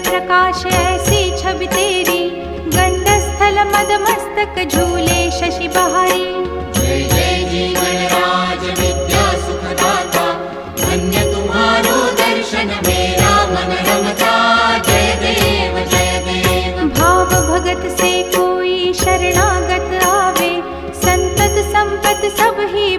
प्रकाश ऐसी छवि तेरी, गंडस्थल मद मस्तक झूले शशि बहारी। जय जय जीवन राज विद्या सुखदाता, धन्य तुम्हारो दर्शन मेरा मन रमता। जय देव जय देव। भाव भगत से कोई शरणागत आवे, संतत संपत सब ही